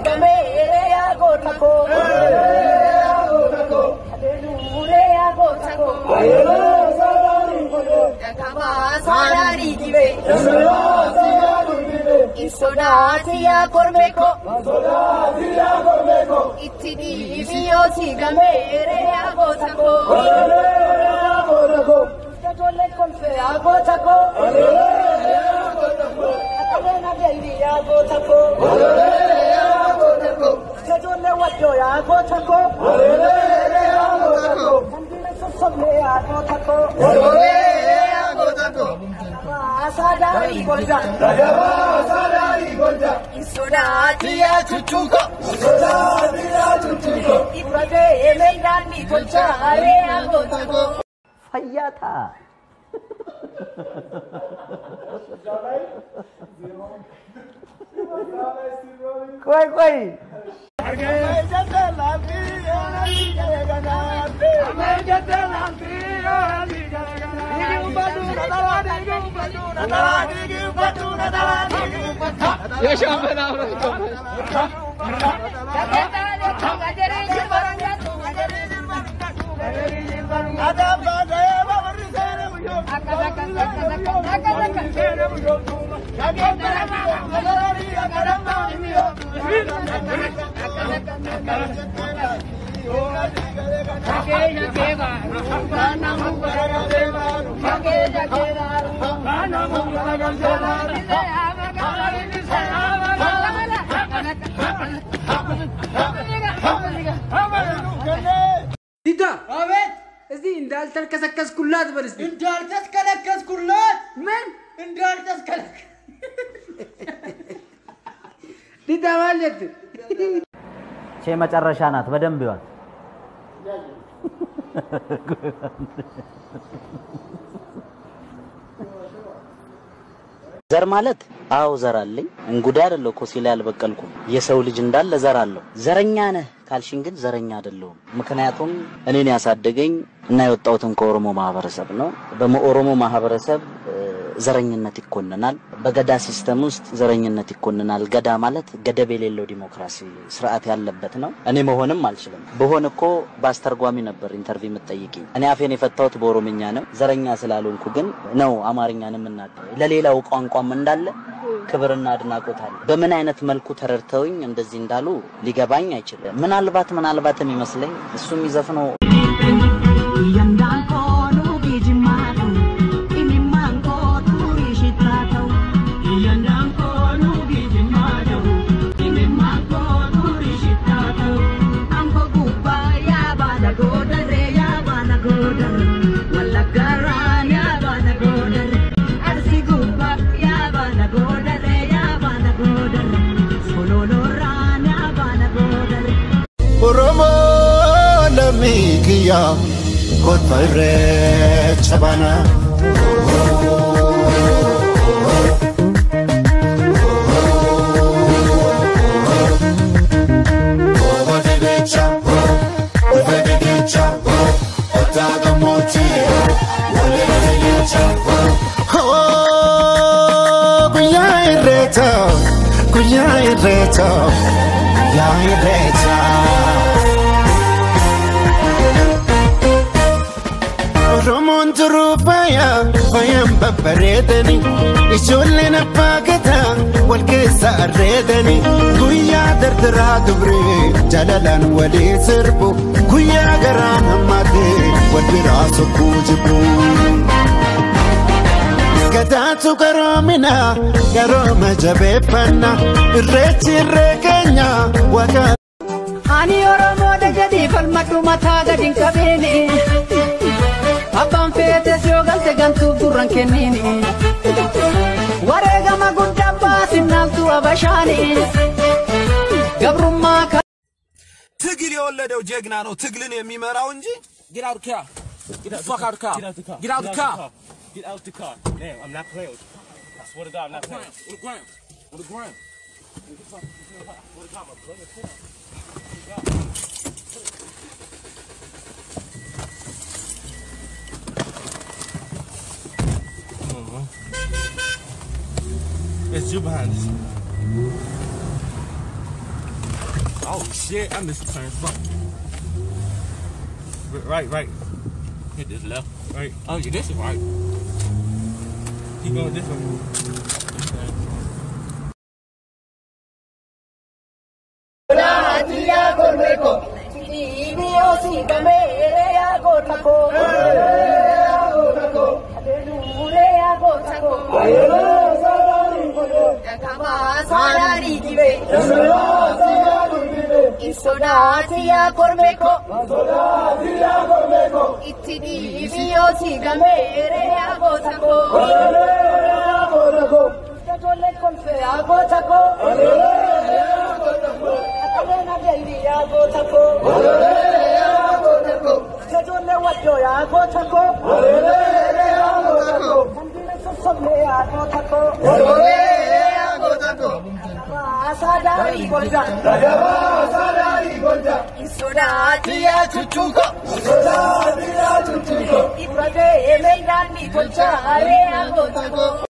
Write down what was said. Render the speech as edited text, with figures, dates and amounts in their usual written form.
gamere yago tako hallelujah yago tako yakama sarari give isodatia kormeko itini biosi gamere yago tako jole konfe yago tako atena devi yago tako jole wajo yago tako kandile somme yago tako asadari golja isodatia chuchuko ibrade emendani golja yago tako फैया था कोई कोई Dida, evet. Ezi indal terkesakkas kullat baristi. Indal terkesakkas kullat. Men? Indal terkesak. Dida ማለት ቼ መጨረሻ ናት በደንብ ይዋል ዘር ማለት አው ዘር አለኝ እንጉዳይ አይደለም እኮ ሲል ያልበቀልኩ የሰው ልጅ እንዳለ ዘር አለው ዘረኛ ነህ ካልሽን ግን ዘረኛ አይደለም ምክንያቱም እኔን ያሳደገኝ እና የወጣውትን ከኦሮሞ ማህበረሰብ ነው በኦሮሞ ማህበረሰብ ዘረኝነት ይኮነናል በገዳ ሲስተም ውስጥ ዘረኝነት ይኮነናል ገዳ ማለት ገደብ የሌለው ዲሞክራሲ ስርዓት ያለበት ነው እኔ መሆንም አልችልም በሆነ እኮ ባስተርጓሚ ነበር ኢንተርቪው የምትጠይቂኝ እኔ አፌን የፈታሁት በኦሮምኛ ነው ዘረኛ ስላልሆንኩ ግን ነው አማርኛንም እናገር ለሌላው ቋንቋም እንዳለ ክብርና አድናቆት አለ በምን አይነት መልኩ ተረርተውኝ እንደዚህ እንዳሉ ሊገባኝ አይችልም ምናልባትም ይመስለኝ እሱም ይዘፍነው Oromo lamikiya kotire chabana Fayam babbareedani ijoolleen abbaa gadaa wal keessa arreedani guyyaa dardaraa dubree jalalaan walii sirbu guyyaa garaan hammaatee wal biraa sokkuu jibbu gadaatu garoomina garooma jabeeffanna irreechi irree keenya waaqa ani oromoo dajadii falmadhu mataa gadi hin qabeeni Abban fete syogalte gantu burran kennini Wareegama guddaa baasinaaltu abashani Gabrummaa ትግል የወለደው ጀግና ነው ትግልን የሚመራው እንጂ Get out of the car. Get the fuck out of the car. Get out of the car. Get out of the car. Get out the car. Damn, I'm not playing with you. I swear to God, I'm not playing. On the ground. On the ground. It's you behind this. Oh shit, I missed the turn. Fuck. Right. Hit this left. Right. Oh, yeah, this is right. Keep going this way. Isodatia Cormeco, Itidi, Viosi, Gamere, Abotaco, Catholic Confe, Abotaco, Atalena Baby, Abotaco, Catholic Watoya, Abotaco, Abotaco, Sadari Golja, Isodatia Chuchuko, Ibrade, Medan, Nicolcha, Area Botaco.